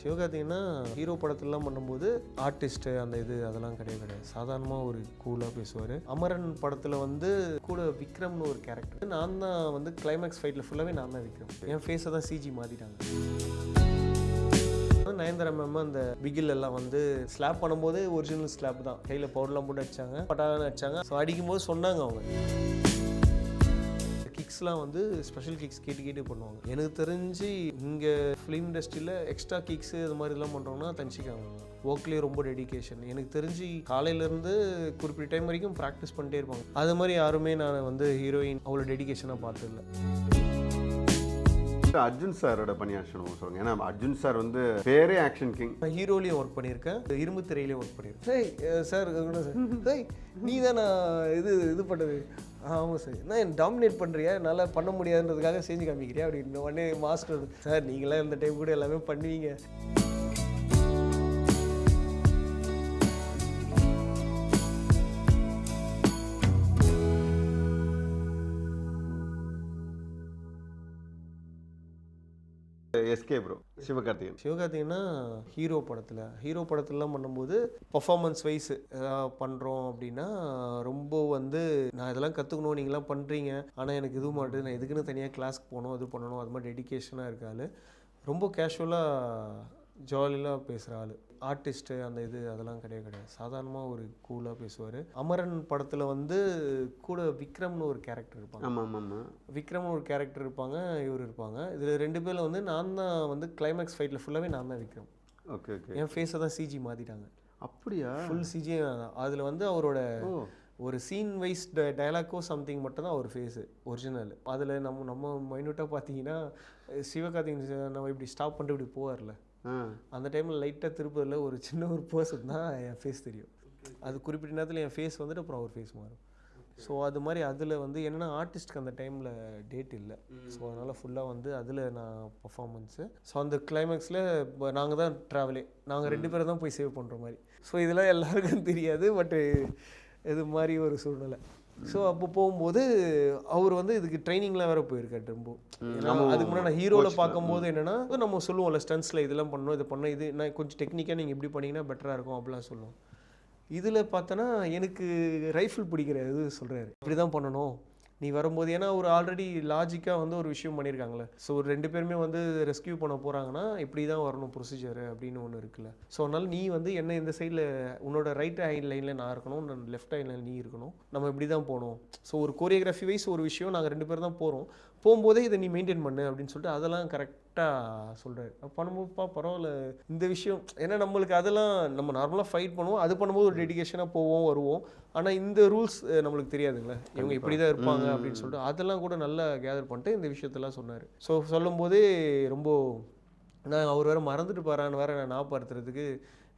சிவகார்த்திகேயன்னா hero படத்துலலாம் பண்ணும்போது artist அந்த இது அதெல்லாம் கிடையாது. சாதாரணமாக ஒரு கூலாக பேசுவார். அமரன் படத்தில் வந்து கூட விக்ரம்னு ஒரு கேரக்டர். நான் தான் வந்து கிளைமேக்ஸ் ஃபைட்டில் ஃபுல்லாகவே நான் தான் விக்ரம். என் ஃபேஸை தான் சிஜி மாற்றிட்டாங்க. நயன்தாரா மேம் அந்த பிகில் எல்லாம் வந்து ஸ்லாப் பண்ணும்போது ஒரிஜினல் ஸ்லாப் தான். கையில் பவுடர்லாம் போட்டு அடிச்சாங்க, பட்டாலாம் அடிச்சாங்க. ஸோ அடிக்கும்போது சொன்னாங்க அவங்க கிக்ஸ்லாம் வந்து ஸ்பெஷல் கிக்ஸ் கேட்டு பண்ணுவாங்க. எனக்கு தெரிஞ்சு இங்கே ஃபிலிம் இண்டஸ்ட்ரியில் எக்ஸ்ட்ரா கிக்ஸு இது மாதிரிலாம் பண்ணுறோம்னா தனிச்சிக்காங்க. ஒர்க்லேயே ரொம்ப டெடிக்கேஷன். எனக்கு தெரிஞ்சு காலையிலேருந்து குறிப்பிட்ட டைம் வரைக்கும் ப்ராக்டிஸ் பண்ணிட்டே இருப்பாங்க. அது மாதிரி யாருமே நான் வந்து ஹீரோயின் அவ்வளோ டெடிக்கேஷனாக பார்த்ததில்ல. அர்ஜுன் சாரோட பணியாற்றணும் சொல்லுங்க. ஏன்னா அர்ஜுன் சார் வந்து பேரே ஆக்ஷன் கிங். ஹீரோலையும் ஒர்க் பண்ணியிருக்கேன், இரும்பு திரையிலையும் ஒர்க் பண்ணியிருக்கேன். சார் நீ தான் நான் இது பண்ணது. ஆமாம் சார், நான் டாமினேட் பண்ணுறியா, நல்லா பண்ண முடியாதுன்றதுக்காக செஞ்சு காமிக்கிறியா அப்படின்னு உடனே மாஸ்டர் சார் நீங்களாம் இந்த டைம் கூட எல்லாமே பண்ணுவீங்க. எஸ்கே ப்ரோ சிவகார்த்திகேயன்னா ஹீரோ படத்துலலாம் பண்ணும்போது பர்ஃபார்மன்ஸ் வைஸ் பண்ணுறோம் அப்படின்னா ரொம்ப வந்து நான் இதெல்லாம் கற்றுக்கணும், நீங்களாம் பண்ணுறீங்க, ஆனால் எனக்கு இது மாட்டேது, நான் எதுக்குன்னு தனியாக கிளாஸ்க்கு போகணும், அது பண்ணணும், அது மாதிரி டெடிக்கேஷனாக இருக்காள். ரொம்ப கேஷுவலாக ஜாலியாக பேசுகிற ஆள். ஆர்டிஸ்ட்டு அந்த இது அதெல்லாம் கிடையாது. சாதாரணமாக ஒரு கூலாக பேசுவார். அமரன் படத்தில் வந்து கூட விக்ரம்னு ஒரு கேரக்டர் இருப்பாங்க. ஆமாம், விக்ரம்னு ஒரு கேரக்டர் இருப்பாங்க, இவர் இருப்பாங்க. இதில் 2 பேரில் வந்து நான் தான் வந்து கிளைமேக்ஸ் ஃபைட்டில் ஃபுல்லாகவே நான் தான் விக்ரம். ஓகே. என் ஃபேஸை தான் சிஜி மாற்றிட்டாங்க. அப்படியா? ஃபுல் சிஜி தான். அதில் வந்து அவரோட ஒரு சீன் வைஸ் டயலாக்கோ சம்திங் மட்டும் தான் அவர் ஃபேஸு ஒரிஜினல். அதில் நம்ம மைனூட்டாக பார்த்தீங்கன்னா சிவகார்த்திகேயன் நம்ம இப்படி ஸ்டாப் பண்ணிட்டு இப்படி போவார்ல, அந்த டைமில் லைட்டாக திருப்பதில் ஒரு சின்ன ஒரு பர்சன் தான் என் ஃபேஸ் தெரியும். அது குறிப்பிட்ட நேரத்தில் என் ஃபேஸ் வந்துட்டு அப்புறம் அவர் ஃபேஸ் மாறும். ஸோ அது மாதிரி அதில் வந்து என்னென்னா ஆர்டிஸ்ட்க்கு அந்த டைமில் டேட் இல்லை. ஸோ அதனால் ஃபுல்லாக வந்து அதில் நான் பர்ஃபார்மன்ஸு. ஸோ அந்த கிளைமேக்ஸில் நாங்கள் தான் ட்ராவலே, நாங்கள் 2 பேரும் தான் போய் சேவ் பண்ணுற மாதிரி. ஸோ இதெல்லாம் எல்லாருக்கும் தெரியாது, பட்டு இது மாதிரி ஒரு சூழ்நிலை. ஸோ அப்போ போகும்போது அவர் வந்து இதுக்கு ட்ரைனிங்லாம் வேறு போயிருக்காரு ரொம்ப. அதுக்கு முன்னாடி நான் ஹீரோவில் பார்க்கும்போது என்னென்னா நம்ம சொல்லுவோம்ல ஸ்டன்ஸில் இதெல்லாம் பண்ணணும், இது பண்ணணும், இது நான் கொஞ்சம் டெக்னிக்காக நீங்கள் இப்படி பண்ணிங்கன்னா பெட்டராக இருக்கும் அப்படிலாம் சொல்லுவோம். இதில் பார்த்தோன்னா எனக்கு ரைஃபிள் பிடிக்கிற இது சொல்கிறாரு, இப்படி தான் பண்ணணும் நீ வரும்போது. ஏன்னா ஒரு ஆல்ரெடி லாஜிக்காக வந்து ஒரு விஷயம் பண்ணியிருக்காங்களே. ஸோ ஒரு 2 பேருமே வந்து ரெஸ்கியூ பண்ண போகிறாங்கன்னா இப்படி தான் வரணும் ப்ரொசீஜர் அப்படின்னு ஒன்று இருக்குல்ல. ஸோ அதனால் நீ வந்து என்ன இந்த சைடில் உன்னோட ரைட் ஹேண்ட் லைனில் நான் இருக்கணும், நான் லெஃப்ட் ஹேண்ட் லைனில் நீ இருக்கணும், நம்ம இப்படி தான் போகணும். ஸோ ஒரு கோரியோகிராஃபி வைஸ் ஒரு விஷயம் நாங்கள் 2 பேர் தான் போகிறோம், போகும்போதே இதை நீ மெயின்டைன் பண்ணு அப்படின்னு சொல்லிட்டு அதெல்லாம் கரெக்டாக சொல்கிறாரு. பண்ணும்போதுப்பா பரவாயில்ல இந்த விஷயம். ஏன்னா நம்மளுக்கு அதெல்லாம் நம்ம நார்மலாக ஃபைட் பண்ணுவோம், அது பண்ணும்போது ஒரு டெடிக்கேஷனாக போவோம் வருவோம். ஆனால் இந்த ரூல்ஸ் நம்மளுக்கு தெரியாதுங்களே, இவங்க இப்படி தான் இருப்பாங்க அப்படின்னு சொல்லிட்டு அதெல்லாம் கூட நல்லா கேதர் பண்ணிட்டு இந்த விஷயத்தெல்லாம் சொன்னார். ஸோ சொல்லும்போதே ரொம்ப நான் அவர் வேறு மறந்துட்டு போகிறான்னு வேறு நான் ஞாபகப்படுத்துறதுக்கு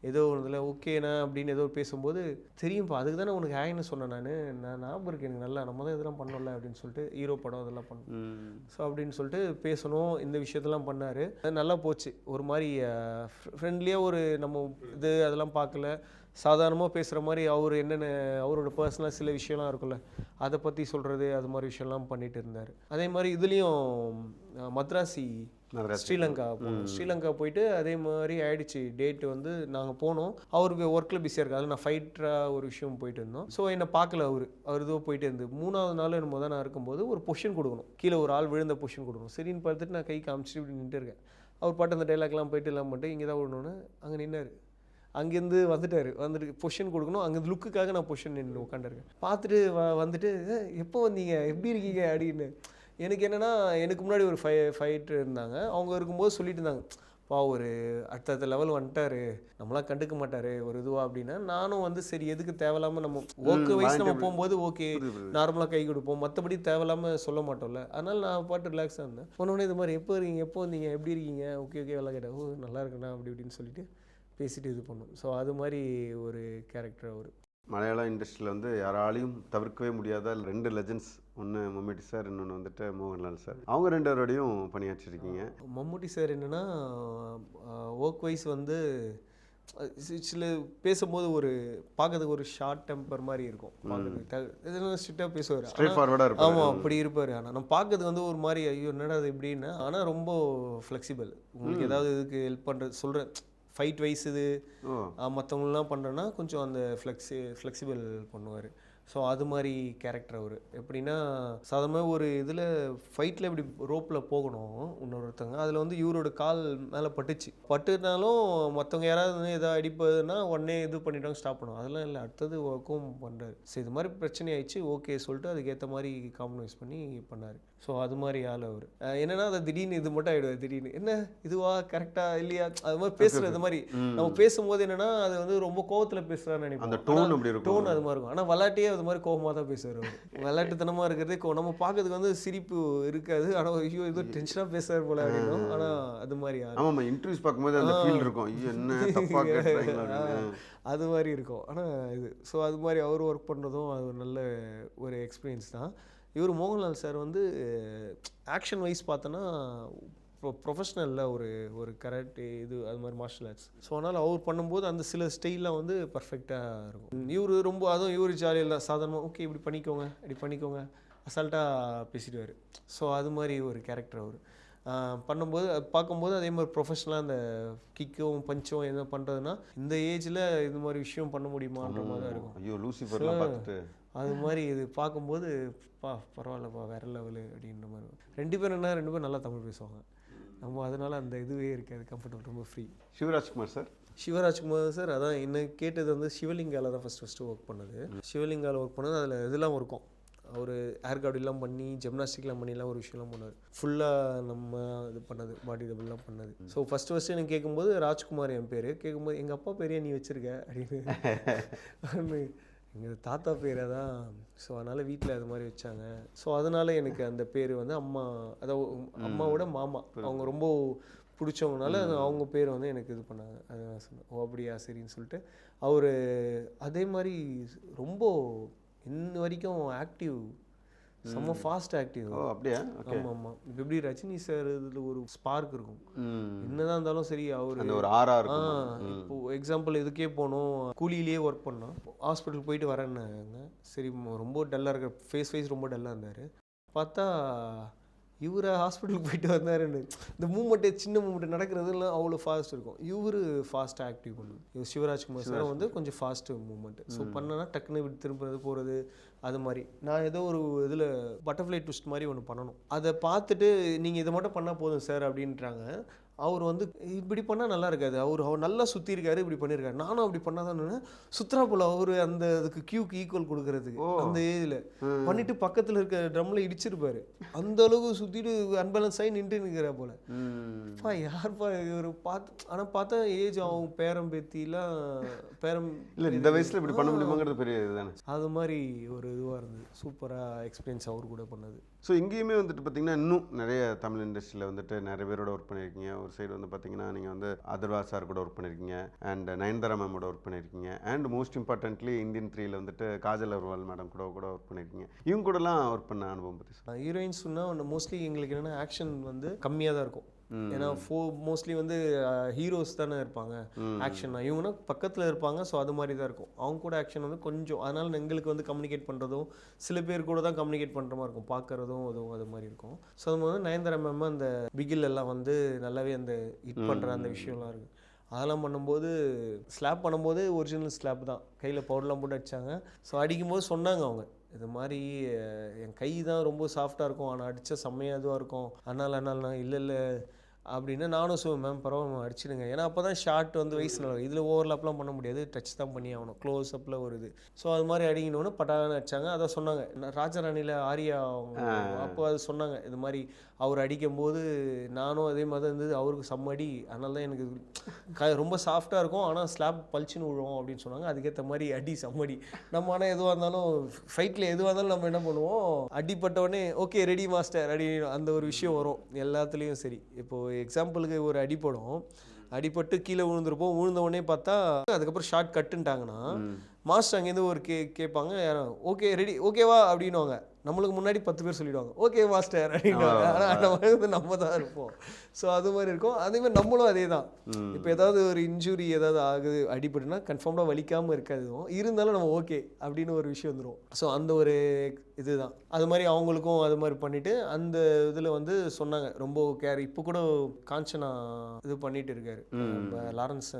ஏதோ ஒன்றுல ஓகேண்ணா அப்படின்னு ஏதோ பேசும்போது தெரியும்ப்பா அதுக்கு தானே உனக்கு ஹேன்னு சொன்னேன் நான் ஞாபகம் இருக்கு எனக்கு நல்லா, நம்ம தான் இதெல்லாம் பண்ணல அப்படின்னு சொல்லிட்டு ஹீரோ படம் அதெல்லாம் பண்ணோம். ஸோ அப்படின்னு சொல்லிட்டு பேசணும், இந்த விஷயத்தெல்லாம் பண்ணார். அது நல்லா போச்சு. ஒரு மாதிரி ஃப்ரெண்ட்லியாக ஒரு நம்ம இது அதெல்லாம் பார்க்கல, சாதாரணமாக பேசுகிற மாதிரி அவர் என்னென்ன அவரோட பர்சனலாக சில விஷயம்லாம் இருக்குல்ல அதை பற்றி சொல்கிறது, அது மாதிரி விஷயம்லாம் பண்ணிகிட்டு இருந்தார். அதே மாதிரி இதுலேயும் மத்ராசி ஸ்ரீலங்கா போயிட்டு அதே மாதிரி ஆயிடுச்சு. டேட்டு வந்து நாங்கள் போனோம், அவருக்கு ஒர்க்கில் பிஸியாக இருக்காது, நான் ஃபைட்டராக ஒரு விஷயம் போயிட்டு இருந்தோம். ஸோ என்னை பார்க்கல அவர் இதோ போயிட்டு இருந்து 3ஆவது நாள் என்னமோ தான் நான் இருக்கும்போது ஒரு பொசிஷன் கொடுக்கணும், கீழே ஒரு ஆள் விழுந்த பொசிஷன் கொடுக்கணும். சரின்னு பார்த்துட்டு நான் கை காமிச்சிட்டு இப்படி நின்றுட்டு இருக்கேன். அவர் பாட்டு அந்த டைலாக்லாம் போயிட்டு எல்லாம் பண்ணிட்டு இங்கே தான் விடணுன்னு அங்கே நின்னார். அங்கேருந்து வந்துட்டு பொசிஷன் கொடுக்கணும், அங்கேருந்து லுக்குக்காக நான் பொசிஷன் நின்று உட்காந்துருக்கேன். பார்த்துட்டு வந்துட்டு எப்போ வந்தீங்க எப்படி இருக்கீங்க அப்படின்னு. எனக்கு என்னென்னா எனக்கு முன்னாடி ஒரு ஃபைட்டர் இருந்தாங்க, அவங்க இருக்கும்போது சொல்லிட்டு இருந்தாங்க பா ஒரு அடுத்த லெவல் வந்துட்டார், நம்மளாம் கண்டுக்க மாட்டார் ஒரு இதுவா அப்படின்னா. நானும் வந்து சரி எதுக்கு தேவையில்லாமல் நம்ம ஒர்க் வைஸ் நம்ம போகும்போது ஓகே நார்மலாக கை கொடுப்போம், மற்றபடி தேவையில்லாமல் சொல்ல மாட்டோம்ல. அதனால் நான் பாட்டு ரிலாக்ஸாக இருந்தேன். ஒன்று இது மாதிரி எப்போ வந்தீங்க எப்படி இருக்கீங்க ஓகே எல்லாம் கேட்டேன். ஓ நல்லா இருக்குண்ணா அப்படி இப்படின்னு சொல்லிட்டு பேசிட்டு இது பண்ணும். ஸோ அது மாதிரி ஒரு கேரக்டர் அவர். மலையாள இண்டஸ்ட்ரியில் வந்து யாராலையும் தவிர்க்கவே முடியாத 2 லெஜண்ட்ஸ், ஒன்று மம்முட்டி சார், இன்னொன்று வந்துட்டு மோகன்லால் சார். அவங்க 2 பேரோடையும் பணியாற்றிருக்கீங்க. மம்முட்டி சார் என்னென்னா ஒர்க் வைஸ் வந்து சில பேசும்போது ஒரு பார்க்கறதுக்கு ஒரு ஷார்ட் டெம்பர் மாதிரி இருக்கும். பார்க்கறதுக்கு ஸ்ட்ரிக்டாக பேசுவார். ஸ்ட்ரெயிட் ஃபார்வர்டாக இருப்பாரு. ஆமாம், அப்படி இருப்பார். ஆனால் நம்ம பார்க்கறதுக்கு வந்து ஒரு மாதிரி ஐயோ என்னடா அது எப்படின்னா, ஆனால் ரொம்ப ஃப்ளெக்சிபிள். உங்களுக்கு ஏதாவது இதுக்கு ஹெல்ப் பண்ணுறது சொல்கிறேன், ஃபைட் வைஸ் இது மற்றவங்களாம் பண்ணுறேன்னா கொஞ்சம் அந்த ஃப்ளெக்சிபிள் பண்ணுவார். ஸோ அது மாதிரி கேரக்டர் அவர். எப்படின்னா சாதாரணமாக ஒரு இதில் ஃபைட்டில் இப்படி ரோப்பில் போகணும் இன்னொருத்தங்க, அதில் வந்து இவரோட கால் மேலே பட்டுனாலும் மற்றவங்க யாராவது வந்து எதாவது அடிப்பதுன்னா உடனே இது பண்ணிட்டாங்க, ஸ்டாப் பண்ணுவோம். அதெல்லாம் இல்லை, அடுத்தது ஒர்க்கும் பண்ணுறாரு. ஸோ இது மாதிரி பிரச்சனை ஆயிடுச்சு, ஓகே சொல்லிட்டு அதுக்கேற்ற மாதிரி காம்ப்ரமைஸ் பண்ணி பண்ணார். ஸோ அது மாதிரி ஆள் அவர். என்னென்னா அதை திடீர்னு இது மட்டும் ஆகிடுவார். திடீர்னு என்ன இதுவா கரெக்டாக இல்லையா அது மாதிரி பேசுகிறது. இது மாதிரி நம்ம பேசும்போது என்னென்னா அது வந்து ரொம்ப கோவத்தில் பேசுகிறான்னு நினைப்போம். அந்த டோன் அப்படி இருக்கும். டோன் அது மாதிரி இருக்கும். ஆனால் விளையாட்டே அது மாதிரி கோபமாக தான் பேசுவார் அவர். விளையாட்டுத்தனமாக இருக்கிறதே நம்ம பார்க்கறதுக்கு வந்து சிரிப்பு இருக்காது. ஆனால் ஐயோ ஏதோ டென்ஷனாக பேசுவார் போல அப்படின்னும். ஆனால் அது மாதிரி ஆமாம், இன்டர்வியூஸ் பார்க்கும்போது அந்த ஃபீல் இருக்கும், ஐயோ என்ன தப்பாக கேட்குறாங்க அது மாதிரி இருக்கும். ஆனால் இது ஸோ அது மாதிரி அவர் ஒர்க் பண்ணுறதும் அது ஒரு நல்ல ஒரு எக்ஸ்பீரியன்ஸ் தான். இவர் மோகன்லால் சார் வந்து ஆக்ஷன் வைஸ் பார்த்தோன்னா ப்ரொஃபஷ்னலில் ஒரு கராட்டே இது அது மாதிரி மார்ஷல் ஆர்ட்ஸ். ஸோ அதனால் அவர் பண்ணும்போது அந்த சில ஸ்டைலில் வந்து பர்ஃபெக்டாக இருக்கும். இவர் ரொம்ப அதுவும் இவர் ஜாலியாக இல்லை, சாதாரணமாக ஓகே இப்படி பண்ணிக்கோங்க அசால்ட்டாக பேசிடுவார். ஸோ அது மாதிரி ஒரு கேரக்டர் அவர் பண்ணும்போது பார்க்கும்போது அதே மாதிரி ப்ரொஃபஷ்னலாக அந்த கிக்கும் பஞ்சும் என்ன பண்ணுறதுன்னா இந்த ஏஜில் இது மாதிரி விஷயம் பண்ண முடியுமான்ற மாதிரி தான் இருக்கும். ஐயோ லூசிஃபர்லாம் பார்த்துட்டு அது மாதிரி இது பார்க்கும்போது பரவாயில்லப்பா வேற லெவலு அப்படின்ற மாதிரி. ரெண்டு பேரும் நல்லா தமிழ் பேசுவாங்க. நம்ம அதனால் அந்த இதுவே இருக்காது, கம்ஃபர்டபுள், ரொம்ப ஃப்ரீ. சிவராஜ்குமார் சார் அதான் என்ன கேட்டது வந்து சிவலிங்காவில் தான் ஃபஸ்ட்டு ஒர்க் பண்ணது. சிவலிங்காவில் ஒர்க் பண்ணது அதில் இதெல்லாம் இருக்கும். அவர் ஏர் கார்டுலாம் பண்ணி ஜிம்னாஸ்டிக்லாம் பண்ணிலாம் ஒரு விஷயம்லாம் பண்ணார். ஃபுல்லாக நம்ம இது பண்ணது பாடி டபுள்லாம் பண்ணது. ஸோ ஃபஸ்ட்டு எனக்கு கேட்கும்போது ராஜ்குமார் என் பேர் கேட்கும்போது எங்கள் அப்பா பேரையே நீ வச்சுருக்க அப்படின்னு எங்கள் தாத்தா பேரை தான். ஸோ அதனால் வீட்டில் அது மாதிரி வச்சாங்க. ஸோ அதனால் எனக்கு அந்த பேர் வந்து அம்மாவோட மாமா அவங்க ரொம்ப பிடிச்சவங்கனால அவங்க பேர் வந்து எனக்கு இது பண்ணாங்க. அதுதான் சொன்னேன், ஓ அப்படியா சரின்னு சொல்லிட்டு. அவர் அதே மாதிரி ரொம்ப இன்ன வரைக்கும் ஆக்டிவ், செம்ம ஃபாஸ்ட் ஆக்டிவ். அப்படியா? ஆமாம். இப்போ எப்படி ரஜினி சார் இதில் ஒரு ஸ்பார்க் இருக்கும், என்னதான் இருந்தாலும் சரி. அவர் ஒரு ஆறா இருக்கும். இப்போ எக்ஸாம்பிள் இதுக்கே போனோம், கூலியிலேயே ஒர்க் பண்ணோம், ஹாஸ்பிட்டல் போயிட்டு வரேன்னாங்க. சரி ரொம்ப டல்லாக இருக்க ஃபேஸ் ரொம்ப டல்லாக இருந்தார். பார்த்தா இவரை ஹாஸ்பிட்டலுக்கு போயிட்டு வந்தாருன்னு இந்த மூமெண்ட்டு சின்ன மூமெண்ட் நடக்கிறதுலாம் அவ்வளோ ஃபாஸ்ட் இருக்கும். இவர் ஃபாஸ்ட்டாக ஆக்டிவ் பண்ணும். இவர் சிவராஜ்குமார் சார் வந்து கொஞ்சம் ஃபாஸ்ட்டு மூமெண்ட்டு. ஸோ பண்ணனா டக்குன்னு இப்படி திரும்புறது போகிறது அது மாதிரி. நான் ஏதோ ஒரு இதில் பட்டர்ஃப்ளை ட்விஸ்ட் மாதிரி ஒன்று பண்ணணும். அதை பார்த்துட்டு நீங்கள் இதை மட்டும் பண்ணால் போதும் சார் அப்படின்றாங்க. அவர் வந்து இப்படி பண்ணால் நல்லா இருக்காது, அவர் நல்லா சுற்றிருக்காரு, இப்படி பண்ணியிருக்காரு, நானும் அப்படி பண்ணாதான்னு சுற்றுலா போல் அவர் அந்த அதுக்கு கியூக்கு ஈக்குவல் கொடுக்கறதுக்கு அந்த ஏஜில் பண்ணிட்டு பக்கத்தில் இருக்க ட்ரம்மில் இடிச்சிருப்பாரு. அந்த அளவுக்கு சுற்றிட்டு அன்பேலன்ஸ் ஆகி நின்று நிற்கிற போல. யார்ப்பா இவர் பார்த்து. ஆனால் பார்த்தா ஏஜ் அவங்க பேரம்பேத்திலாம் இல்லை இந்த வயசில் இப்படி பண்ண முடியுமாங்கிறது பெரிய இதுதானே. அது மாதிரி ஒரு இதுவாக இருந்தது. சூப்பராக எக்ஸ்பீரியன்ஸ் அவர் கூட பண்ணது. ஸோ இங்கேயுமே வந்துட்டு பார்த்தீங்கன்னா இன்னும் நிறைய தமிழ் இண்டஸ்ட்ரியில் வந்துட்டு நிறைய பேரோட ஒர்க் பண்ணியிருக்கீங்க. ஒரு சைடு வந்து பார்த்தீங்கன்னா நீங்கள் வந்து அதர்வா சார் கூட ஒர்க் பண்ணியிருக்கீங்க, அண்ட் நயன்தாரா மேமோட ஒர்க் பண்ணியிருக்கீங்க, அண்ட் மோஸ்ட் இம்பார்ட்டன்ட்லி இந்தியன் 3ல வந்துட்டு காஜல் அகர்வால் மேடம் கூட ஒர்க் பண்ணியிருக்கீங்க. இவங்க கூடலாம் ஒர்க் பண்ண அனுபவம் பற்றி சார். ஹீரோயின்ஸ் சொன்னால் மோஸ்ட்லி எங்களுக்கு என்னென்னா ஆக்ஷன் வந்து கம்மியாக தான் இருக்கும். ஏன்னா மோஸ்ட்லி வந்து ஹீரோஸ் தானே இருப்பாங்க ஆக்ஷன்னா, இவங்கன்னா பக்கத்தில் இருப்பாங்க. ஸோ அது மாதிரி தான் இருக்கும். அவங்க கூட ஆக்ஷன் வந்து கொஞ்சம், அதனால் எங்களுக்கு வந்து கம்யூனிகேட் பண்ணுறதும் சில பேர் கூட தான் கம்யூனிகேட் பண்ணுற மாதிரி இருக்கும், பார்க்குறதும் அதுவும் அது மாதிரி இருக்கும். ஸோ அது மாதிரி நயன்தாரா மேம் அந்த பிகில் எல்லாம் வந்து நல்லாவே அந்த ஹிட் பண்ணுற அந்த விஷயம்லாம் இருக்குது. அதெல்லாம் பண்ணும்போது ஸ்லாப் பண்ணும்போது ஒரிஜினல் ஸ்லாப் தான், கையில் பவுடர்லாம் போட்டு அடித்தாங்க. ஸோ அடிக்கும்போது சொன்னாங்க அவங்க, இது மாதிரி என் கை தான் ரொம்ப சாஃப்டாக இருக்கும், ஆனால் அடித்தா செம்மையாக இதுவாக இருக்கும், அதனால் நான் இல்லை அப்படின்னு நானும் சொல்லுவேன், மேம் பரவாயில்ல அடிச்சிடுங்க. ஏன்னா அப்போ தான் ஷார்ட் வந்து வயசு நல்லா, இதில் ஓவர்லாப்லாம் பண்ண முடியாது, டச் தான் பண்ணி ஆகணும், க்ளோஸ் அப்பில் ஒரு இது. ஸோ அது மாதிரி அடிக்கணுன்னு பட்டான்னு அடித்தாங்க. அதை சொன்னாங்க ராஜாராணியில் ஆரியா அவங்க, அப்போ அது சொன்னாங்க இது மாதிரி அவர் அடிக்கும்போது நானும் அதே மாதிரி தான் இருந்தது, அவருக்கு செம்மடி, அதனால தான் எனக்கு ரொம்ப சாஃப்டாக இருக்கும், ஆனால் ஸ்லாப் பளிச்சுன்னு விழுவோம் அப்படின்னு சொன்னாங்க. அதுக்கேற்ற மாதிரி அடி செம்மடி. நம்ம ஆனால் எதுவாக இருந்தாலும் ஃபைட்டில் எதுவாக இருந்தாலும் நம்ம என்ன பண்ணுவோம், அடிப்பட்டவுடனே ஓகே ரெடி மாஸ்டர் அடி, அந்த ஒரு விஷயம் வரும் எல்லாத்துலேயும். சரி இப்போது எக்ஸாம்பிளுக்கு ஒரு அடிப்படும், அடிப்பட்டு கீழே விழுந்துருப்போம், விழுந்த உடனே பார்த்தா அதுக்கப்புறம் ஷார்ட் கட்டுன்ட்டாங்கன்னா மாஸ்டர் அங்கேருந்து ஒரு கேட்பாங்க, ஓகே ரெடி ஓகேவா அப்படின்னுவாங்க. நம்மளுக்கு முன்னாடி 10 பேர் சொல்லிடுவாங்க ஓகே மாஸ்டர் அப்படின்னுவாங்க. ஆனால் நம்ம தான் இருப்போம். ஸோ அது மாதிரி இருக்கும். அதேமாதிரி நம்மளும் அதே தான். இப்போ ஏதாவது ஒரு இன்ஜுரி ஏதாவது ஆகுது அடிபட்டுனா கன்ஃபார்மாக வலிக்காமல் இருக்காது, இருந்தாலும் நம்ம ஓகே அப்படின்னு ஒரு விஷயம் வந்துடும். ஸோ அந்த ஒரு இதுதான். அது மாதிரி அவங்களுக்கும் அது மாதிரி பண்ணிவிட்டு அந்த இதில் வந்து சொன்னாங்க ரொம்ப கேர். இப்போ கூட காஞ்சனா இது பண்ணிட்டு இருக்காரு, லாரன்ஸ்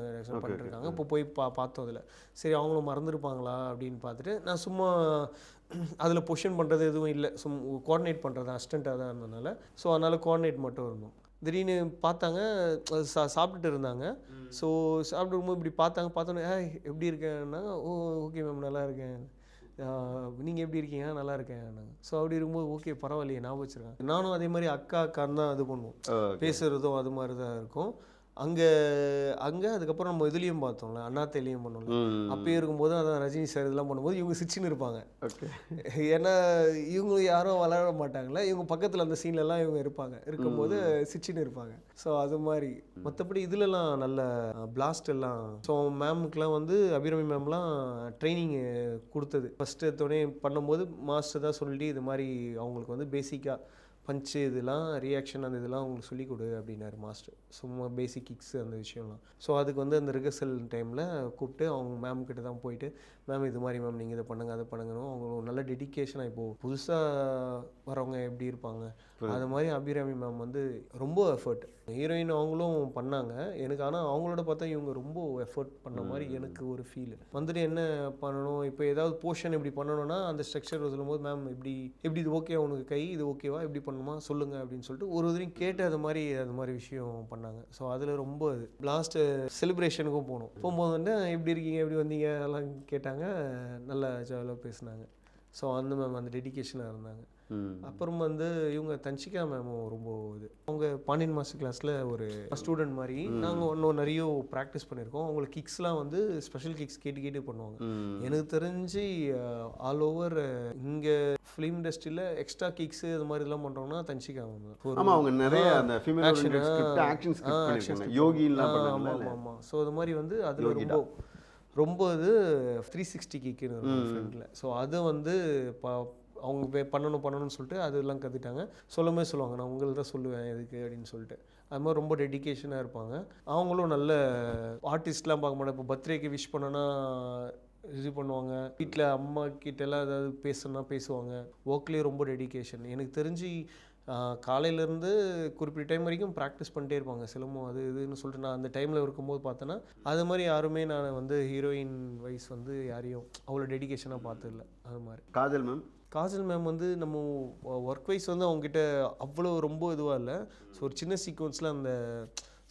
பண்ணிட்டு இருக்காங்க. இப்போ போய் பார்த்தோம் அதில். சரி அவங்களும் மறந்துருப்பாங்களா அப்படின்னு பார்த்துட்டு நான் சும்மா அதில் பொசிஷன் பண்ணுறது எதுவும் இல்லை, கோஆர்டினேட் பண்ணுறது அசிஸ்டண்ட்டாக தான் இருந்ததுனால. ஸோ அதனால் கோஆர்டினேட் மட்டும் இருந்தோம். திடீர்னு பார்த்தாங்க, சாப்பிட்டுட்டு இருந்தாங்க. ஸோ சாப்பிட்டு இருக்கும்போது இப்படி பார்த்தோன்னே எப்படி இருக்கேன்னா, ஓ ஓகே மேம் நல்லா இருக்கேன், நீங்கள் எப்படி இருக்கீங்க, நல்லா இருக்கேன் நாங்கள். ஸோ அப்படி இருக்கும்போது ஓகே பரவாயில்லையே ஞாபகம் வச்சுருக்கேன். நானும் அதே மாதிரி அக்கான்னு தான் இது பண்ணுவோம், பேசுகிறதும் அது மாதிரி தான் இருக்கும். அங்கே அதுக்கப்புறம் நம்ம இதுலேயும் பார்த்தோம்ல, அண்ணாத்தையிலையும் பண்ணோம்ல, அப்பயே இருக்கும்போது அதான் ரஜினி சார் இதெல்லாம் பண்ணும்போது இவங்க சிரிச்சுன்னு இருப்பாங்க. ஏன்னா இவங்க யாரும் வளர மாட்டாங்களே, இவங்க பக்கத்தில் அந்த சீன்லலாம் இவங்க இருக்கும்போது சிரிச்சுன்னு இருப்பாங்க. ஸோ அது மாதிரி மற்றபடி இதுலலாம் நல்ல பிளாஸ்ட் எல்லாம். ஸோ மேமுக்கெலாம் வந்து அபிராமி மேம்லாம் ட்ரைனிங் கொடுத்தது. ஃபஸ்ட்டு எடுத்தோடனே பண்ணும்போது மாஸ்டர் தான் சொல்லி இது மாதிரி அவங்களுக்கு வந்து பேசிக்காக பஞ்சு இதெல்லாம் ரியாக்ஷன் அந்த இதெல்லாம் அவங்களுக்கு சொல்லிக் கொடு அப்படின்னாரு மாஸ்டர். சும்மா பேசிக் கிக்ஸ் அந்த விஷயம்லாம். ஸோ அதுக்கு வந்து அந்த ரிஹர்சல் டைமில் கூப்பிட்டு அவங்க மேம் கிட்ட தான் போயிட்டு, மேம் இது மாதிரி மேம் நீங்கள் இதை பண்ணுங்கள் அதை பண்ணுங்கன்னு அவங்க நல்ல டெடிக்கேஷனாக இப்போது புதுசாக வரவங்க எப்படி இருப்பாங்க அது மாதிரி அபிராமி மேம் வந்து ரொம்ப எஃபர்ட். ஹீரோயின் அவங்களும் பண்ணாங்க எனக்கு, ஆனால் அவங்களோட பார்த்தா இவங்க ரொம்ப எஃபர்ட் பண்ண மாதிரி எனக்கு ஒரு ஃபீல் வந்துட்டு. என்ன பண்ணணும் இப்போ ஏதாவது போர்ஷன் இப்படி பண்ணணும்னா அந்த ஸ்ட்ரக்சர் சொல்லும்போது மேம் இப்படி இது ஓகே உனக்கு கை இது ஓகேவா எப்படி பண்ணணுமா சொல்லுங்கள் அப்படின்னு சொல்லிட்டு ஒரு இதுலையும் கேட்டு அது மாதிரி விஷயம் பண்ணாங்க. ஸோ அதில் ரொம்ப இது லாஸ்ட்டு செலிப்ரேஷனுக்கும் போகும்போது வந்து எப்படி இருக்கீங்க எப்படி வந்தீங்க அதெல்லாம் கேட்டாங்க, நல்லா ஜாலியாக பேசினாங்க. ஸோ அந்த மேம் அந்த டெடிக்கேஷனாக இருந்தாங்க. அப்புறம் வந்து இவங்க தன்ஷிகா மேமும் ரொம்ப இது, அவங்க பாண்டியன் மாஸ்டர் கிளாஸில் ஒரு ஸ்டூடெண்ட் மாதிரி நாங்கள் இன்னும் நிறைய ப்ராக்டிஸ் பண்ணியிருக்கோம். அவங்களுக்கு கிக்ஸ்லாம் வந்து ஸ்பெஷல் கிக்ஸ் கேட்டு பண்ணுவாங்க. எனக்கு தெரிஞ்சு ஆல் ஓவர் இங்கே ஃபிலிம் இண்டஸ்ட்ரியில் எக்ஸ்ட்ரா கிக்ஸ் இது மாதிரி எல்லாம் பண்ணுறோம்னா தன்ஷிகா மேம் தான். ஆமாம், அவங்க நிறைய அந்த ஃபீமேல் ஆக்ஷன் யோகிலாம் பண்ணாங்க. ஆமாம். ஸோ அது மாதிரி வந்து அதில் ரொம்ப இது 360 கிக்குன்னு இருக்கும் ஃப்ரெண்டில். ஸோ அது வந்து அவங்க பண்ணணும்னு சொல்லிட்டு அதெல்லாம் கற்றுட்டாங்க. சொல்லுவாங்க நான் உங்களுக்கு தான் சொல்லுவேன் எதுக்கு அப்படின்னு சொல்லிட்டு. அது மாதிரி ரொம்ப டெடிக்கேஷனாக இருப்பாங்க. அவங்களும் நல்ல ஆர்டிஸ்ட்லாம் பார்க்க மாட்டாங்க. இப்போ பர்த்டேக்கு விஷ் பண்ணோன்னா இது பண்ணுவாங்க, வீட்டில் அம்மா கிட்டலாம் ஏதாவது பேசுவாங்க. ஒர்க்லேயே ரொம்ப டெடிக்கேஷன். எனக்கு தெரிஞ்சு காலையிலேருந்து குறிப்பிட்ட டைம் வரைக்கும் ப்ராக்டிஸ் பண்ணிட்டே இருப்பாங்க சிலம்பம் அது இதுன்னு சொல்லிட்டு. நான் அந்த டைமில் இருக்கும்போது பார்த்தேன்னா அது மாதிரி யாருமே நான் வந்து ஹீரோயின் வைஸ் வந்து யாரையும் அவ்வளோ டெடிக்கேஷனாக பார்த்ததில்ல. அது மாதிரி காஜல் மேம் வந்து நம்ம ஒர்க் வைஸ் வந்து அவங்ககிட்ட அவ்வளோ ரொம்ப இதுவாக இல்லை. ஸோ ஒரு சின்ன சீக்வன்ஸில் அந்த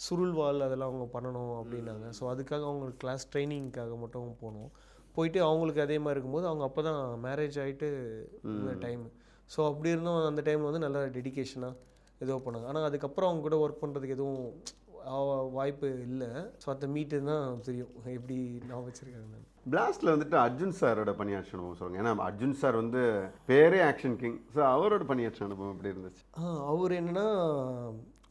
சுருள் வால் அதெல்லாம் அவங்க பண்ணணும் அப்படின்னாங்க. ஸோ அதுக்காக அவங்க கிளாஸ் ட்ரைனிங்க்காக மட்டும் போயிட்டு அவங்களுக்கு அதே மாதிரி இருக்கும்போது அவங்க அப்போ தான் மேரேஜ் ஆகிட்டு டைம். ஸோ அப்படி இருந்தும் அந்த டைமில் வந்து நல்லா டெடிக்கேஷனாக ஏதோ பண்ணாங்க. ஆனால் அதுக்கப்புறம் அவங்க கூட ஒர்க் பண்ணுறதுக்கு எதுவும் வாய்ப்பு இல்லை. ஸோ அந்த மீட்டு தான் தெரியும் எப்படி நான் வச்சுருக்கேன். பிளாஸ்டில் வந்துட்டு அர்ஜுன் சாரோட பணியாற்ற அனுபவம் சொல்லுங்கள். ஏன்னா அர்ஜுன் சார் வந்து பேரே ஆக்ஷன் கிங். ஸோ அவரோட பணியாற்ற அனுபவம் எப்படி இருந்துச்சு? அவர்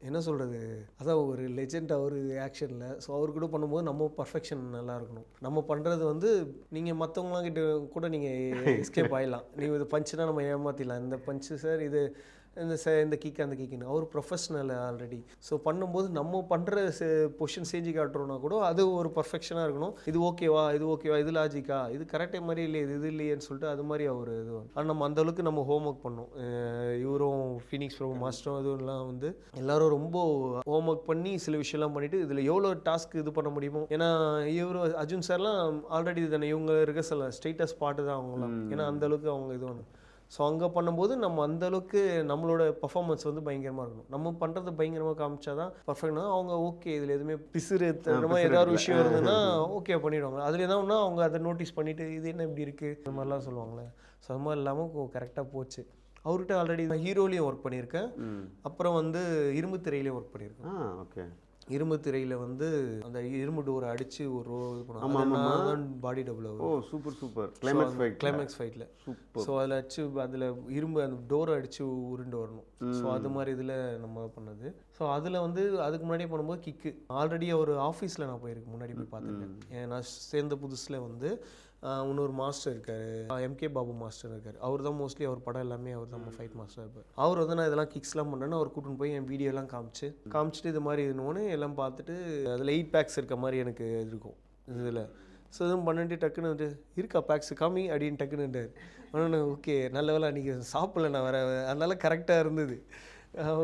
என்ன சொல்கிறது, அதான் ஒரு லெஜெண்ட் அவர் ஆக்ஷனில். ஸோ அவர் கூட பண்ணும்போது நம்ம பர்ஃபெக்ஷன் நல்லா இருக்கணும். நம்ம பண்ணுறது வந்து நீங்கள் மற்றவங்களாம் கிட்ட கூட நீங்கள் எஸ்கேப் ஆகிடலாம். நீங்கள் இது பஞ்சுனா நம்ம ஏமாற்றிடலாம், இந்த பஞ்சு சார் இது இந்த கிக்கு அந்த கிக்குன்னு. அவர் ப்ரொஃபஷ்னல் ஆல்ரெடி. ஸோ பண்ணும்போது நம்ம பண்ணுற பொசிஷன் செஞ்சு காட்டுறோன்னா கூட அது ஒரு பர்ஃபெக்ஷனாக இருக்கணும். இது ஓகேவா இது லாஜிக்கா இது கரெக்டே மாதிரி இல்லையே இது இல்லையேன்னு சொல்லிட்டு அது மாதிரி அவர் இது. ஆனால் நம்ம அந்தளவுக்கு நம்ம ஹோம் ஒர்க் பண்ணோம். இவரும் ஃபீனிக்ஸ் ப்ரோ மாஸ்டரும் இதுலாம் வந்து எல்லோரும் ரொம்ப ஹோம் ஒர்க் பண்ணி சில விஷயம்லாம் பண்ணிவிட்டு இதில் எவ்வளோ டாஸ்க் இது பண்ண முடியுமோ. ஏன்னா அர்ஜுன் சார்லாம் ஆல்ரெடி தானே இவங்க இருக்க சில ஸ்டேட்டஸ் பாட்டு தான் அவங்களாம். ஏன்னா அந்தளவுக்கு அவங்க இது வேணும். ஸோ அங்கே பண்ணும்போது நம்ம அந்தளவுக்கு நம்மளோட பர்ஃபார்மன்ஸ் வந்து பயங்கரமாக இருக்கணும். நம்ம பண்ணுறது பயங்கரமாக காமிச்சா தான் பர்ஃபெக்ட்னா அவங்க ஓகே இதில் எதுவுமே பிசுறு மாதிரி ஏதாவது ஒரு விஷயம் இருந்ததுன்னா ஓகே பண்ணிவிடுவாங்க. அதில் எதாவது அவங்க அதை நோட்டீஸ் பண்ணிவிட்டு இது என்ன இப்படி இருக்குது இந்த மாதிரிலாம் சொல்லுவாங்களே. ஸோ அது மாதிரி இல்லாமல் கரெக்டாக போச்சு. அவர்கிட்ட ஆல்ரெடி ஹீரோலையும் ஒர்க் பண்ணியிருக்கேன். அப்புறம் வந்து இரும்பு திரையிலையும் ஒர்க் பண்ணியிருக்கேன். ஓகே. இரும்பு திரையில் வந்து அந்த இரும்பு டோரை அடித்து ஒரு இது பண்ணுவாங்க, பாடி டபுள். சூப்பர் கிளைமேக்ஸ் ஃபைட்டில். ஸோ அதில் இரும்பு அந்த டோரை அடித்து உருண்டு வரணும். ஸோ அது மாதிரி இதில் நம்ம பண்ணது. ஸோ அதில் வந்து அதுக்கு முன்னாடியே பண்ணும்போது கிக்கு ஆல்ரெடி ஒரு ஆஃபீஸில் நான் போயிருக்கேன், முன்னாடி போய் பார்த்துருக்கேன். நான் சேர்ந்த புதுசில் வந்து இன்னொரு மாஸ்டர் இருக்கார், எம்கே பாபு மாஸ்டர் இருக்கார். அவர் தான் மோஸ்ட்லி அவர் படம் எல்லாமே அவர் தான் ஃபைட் மாஸ்டர் இருப்பார். அவர் வந்து நான் இதெல்லாம் கிக்ஸ்லாம் பண்ணேன்னு அவர் கூட்டின்னு போய் என் வீடியோலாம் காமிச்சிட்டு இது மாதிரி இருந்தோன்னு எல்லாம் பார்த்துட்டு அதில் 8 பேக்ஸ் இருக்க மாதிரி எனக்கு இருக்கும் இதில். ஸோ இதுவும் பண்ணிட்டு டக்குன்னு வந்து இருக்கா பேக்ஸ் காமி அப்படின்னு டக்குன்னுட்டார். ஆனால் ஓகே நல்ல வேலை அன்றைக்கி சாப்பிடல நான் வேறு, அதனால கரெக்டாக இருந்தது.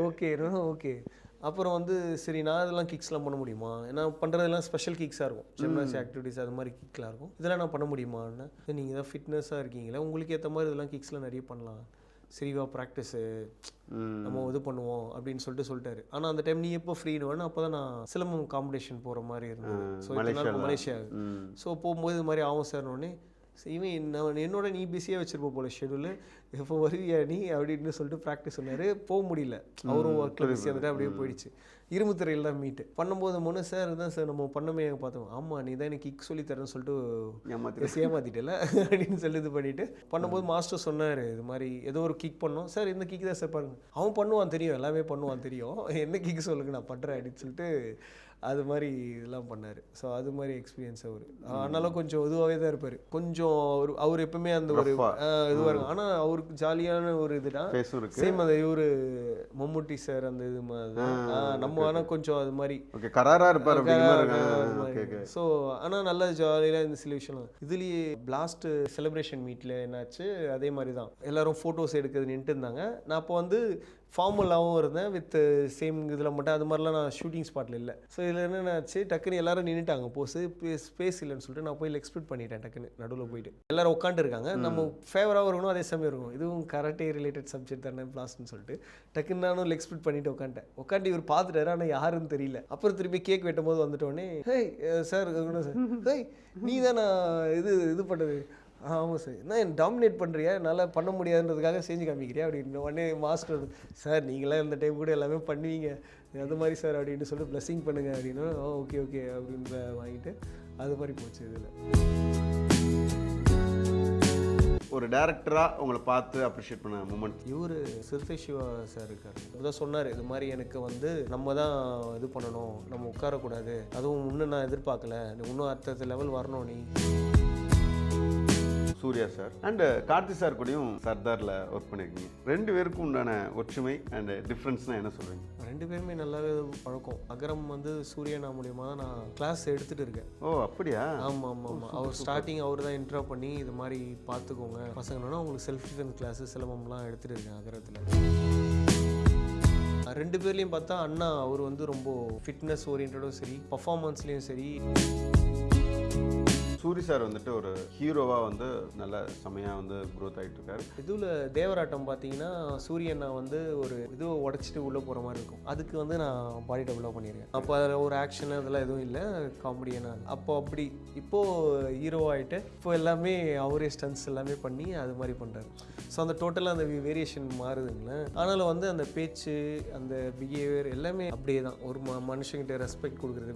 ஓகே அப்புறம் வந்து சரி நான் இதெல்லாம் கிக்ஸ்லாம் பண்ண முடியுமா, ஏன்னா பண்ணுறதெல்லாம் ஸ்பெஷல் கிக்ஸாக இருக்கும், ஜிம்னாஸ்டிக் ஆக்டிவிட்டீஸ் அது மாதிரி கிக்லாம் இருக்கும். இதெல்லாம் நான் பண்ண முடியுமான்னு, நீங்கள் தான் ஃபிட்னஸாக இருக்கீங்களா, உங்களுக்கு ஏற்ற மாதிரி இதெல்லாம் கிக்ஸ்லாம் நிறைய பண்ணலாம், சரிவா ப்ராக்டிஸு நம்ம இது பண்ணுவோம் அப்படின்னு சொல்லிட்டாரு. ஆனால் அந்த டைம் நீ எப்போ ஃப்ரீன்னு அப்போ தான் நான் சிலம்பம் காம்படிஷன் போகிற மாதிரி இருந்தது. ஸோ மலேசியா ஸோ போகும்போது இது மாதிரி ஆகும் சார்னோடனே இவன் என்னோட நீ பிஸியாக வச்சிருப்ப போல ஷெடியூலு, எப்போ வருவியா நீ அப்படின்னு சொல்லிட்டு ப்ராக்டிஸ் சொன்னார். போக முடியல, அவரும் ஒர்க்கில் பிஸியாக இருந்துட்டு அப்படியே போயிடுச்சு. இரும்புத்துறையில் தான் மீட்டு பண்ணும்போது முன்னே சார் தான் சார் நம்ம பண்ணமே பார்த்தோம். ஆமாம் நீ தான் எனக்கு கிக் சொல்லித்தரேன்னு சொல்லிட்டு ஏமாத்திட்டல அப்படின்னு சொல்லி இது பண்ணிவிட்டு பண்ணும்போது மாஸ்டர் சொன்னார் இது மாதிரி ஏதோ ஒரு கிக் பண்ணோம் சார், இந்த கிக் தான் சார் பாருங்க, அவன் பண்ணுவான் தெரியும், எல்லாமே பண்ணுவான் தெரியும், என்ன கிக் சொல்லுங்க நான் பண்ணுறேன் அப்படின்னு சொல்லிட்டு அது மாதிரி இதெல்லாம் பண்ணார். ஸோ அது மாதிரி எக்ஸ்பீரியன்ஸ் அவர். ஆனாலும் கொஞ்சம் இதுவாகவே தான் இருப்பார், கொஞ்சம் அவர் எப்பவுமே அந்த ஒரு இதுவாக இருக்கும். ஆனால் அவருக்கு ஜாலியான ஒரு இதுதான் சேம் அந்த இவர் மம்முட்டி சார் அந்த இது மாதிரி நம்ம ஆனால் கொஞ்சம் அது மாதிரி கராராக இருப்பார். ஸோ ஆனால் நல்ல ஜாலியாக இந்த சில விஷயம். இதுலேயே பிளாஸ்ட் செலிப்ரேஷன் மீட்டில் என்னாச்சு அதே மாதிரி தான் எல்லாரும் ஃபோட்டோஸ் எடுக்கிறது நின்றுட்டு இருந்தாங்க. நான் அப்போ வந்து ஃபார்மலாகவும் இருந்தேன் வித் சேம் இதில் மட்டும், அது மாதிரிலாம் நான் ஷூட்டிங் ஸ்பாட்டில் இல்லை. ஸோ இதில் என்னென்னாச்சு டக்குன்னு எல்லாரும் நின்றுட்டாங்க, போஸு ஸ்பேஸ் இல்லைன்னு சொல்லிட்டு நான் போய் எக்ஸ்பெக்ட் பண்ணிட்டேன். டக்குன்னு நடுவில் போயிட்டு எல்லாரும் உட்காந்துருக்காங்க, நம்ம ஃபேவராகவும் இருக்கணும் அதே சமயம் இருக்கும், இதுவும் கராட்டே ரிலேட்டட் சப்ஜெக்ட் தானே பிளாஸ்ட்னு சொல்லிட்டு டக்குன்னு நானும் எக்ஸ்பெக்ட் பண்ணிட்டு உட்காந்துட்டு இவர் பார்த்துட்டாரு, ஆனால் யாருன்னு தெரியல. அப்புறம் திருப்பி கேக் வெட்டும் போது வந்துட்டோடனே ஹே சார் ஹே நீ தான் நான் இது பண்ணது. ஆமாம் சார், என்ன டாமினேட் பண்ணுறியா, நல்லா பண்ண முடியாதுன்றதுக்காக செஞ்சு காமிக்கிறியா அப்படின்னு உடனே மாஸ்டர் சார் நீங்களாம் இந்த டைம் கூட எல்லாமே பண்ணுவீங்க அது மாதிரி சார் அப்படின்னு சொல்லிட்டு ப்ளஸிங் பண்ணுங்க அப்படின்னா ஓகே அப்படின்ற வாங்கிட்டு அது மாதிரி போச்சு. இதில் ஒரு டேரக்டராக உங்களை பார்த்து அப்ரிஷியேட் பண்ண மூமெண்ட் இவர் சிறுத்தை சிவா சார் இருக்கார். இப்போதான் சொன்னார் இது மாதிரி எனக்கு வந்து நம்ம தான் இது பண்ணணும், நம்ம உட்காரக்கூடாது, அதுவும் இன்னும் நான் எதிர்பார்க்கல, இன்னும் அடுத்த லெவல் வரணும் நீ. Suriya sir and Karthi sir கூடயும் சர்தாரில் ஒர்க் பண்ணியிருக்கீங்க. 2 பேருக்கும் உண்டான ஒற்றுமை அண்ட் டிஃப்ரென்ஸ்னால் என்ன சொல்கிறீங்க? 2 பேருமே நல்லாவே பழக்கம். அகரம் வந்து சூர்யா மூலியமாக தான் நான் கிளாஸ் எடுத்துகிட்டு இருக்கேன். ஓ அப்படியா? ஆமாம் அவர் ஸ்டார்டிங் அவர் தான் இன்ட்ரோ பண்ணி இது மாதிரி பார்த்துக்கோங்க பசங்கன்னா உங்களுக்கு செல்ஃப் டிஃபென்ஸ் கிளாஸு சிலம்பம்லாம் எடுத்துகிட்டு இருக்கேன் அகரத்தில். 2 பேர்லேயும் பார்த்தா அண்ணா அவர் வந்து ரொம்ப ஃபிட்னஸ் ஓரியன்டும் சரி, பர்ஃபார்மன்ஸ்லேயும் சரி. சூரி சார் வந்துட்டு ஒரு ஹீரோவாக வந்து நல்ல செமையாக வந்து க்ரோத் ஆகிட்டு இருக்காரு. இதில் தேவராட்டம் பார்த்தீங்கன்னா சூரியன் வந்து ஒரு இதுவை உடச்சிட்டு உள்ளே போகிற மாதிரி இருக்கும், அதுக்கு வந்து நான் பாடி டபுளாக பண்ணியிருக்கேன். அப்போ அதில் ஒரு ஆக்ஷன் அதெல்லாம் எதுவும் இல்லை, காமெடியான அப்போ அப்படி. இப்போது ஹீரோ ஆகிட்டு இப்போ எல்லாமே அவரே ஸ்டன்ஸ் எல்லாமே பண்ணி அது மாதிரி பண்ணுறாரு. ஸோ அந்த டோட்டலாக அந்த வேரியேஷன் மாறுதுங்களேன். ஆனாலும் வந்து அந்த பேச்சு அந்த பிஹேவியர் எல்லாமே அப்படியே தான், ஒரு மனுஷங்கிட்ட ரெஸ்பெக்ட் கொடுக்குறது.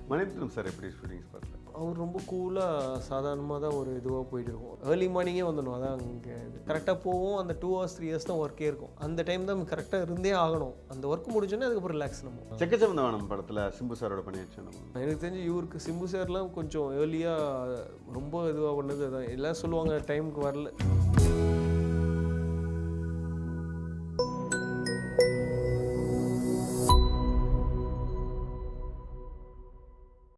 மணிரத்னம் சார் எப்படி ஷூட்டிங்ஸ் பார்க்குறாரு? அவர் ரொம்ப கூலாக சாதாரணமாக தான் ஒரு இதுவாக போயிட்டு இருக்கும். ஏர்லி மார்னிங்கே வந்துடணும், அதான் அங்கே கரெக்டாக போவோம். அந்த 2 hours 3 hours தான் ஒர்க்கே இருக்கும், அந்த டைம் தான் கரெக்டாக இருந்தே ஆகணும். அந்த ஒர்க் முடிஞ்சோன்னே அதுக்கப்புறம் ரிலாக்ஸ் நம்ம. செக்கச்சவந்தவானம் படத்தில் சிம்பு சாரோட பண்ணியாச்சு. எனக்கு தெரிஞ்சு இவருக்கு சிம்பு சார்லாம் கொஞ்சம் ஏர்லியாக ரொம்ப இதுவாக பண்ணது அதான். எல்லாம் சொல்லுவாங்க டைமுக்கு வரல.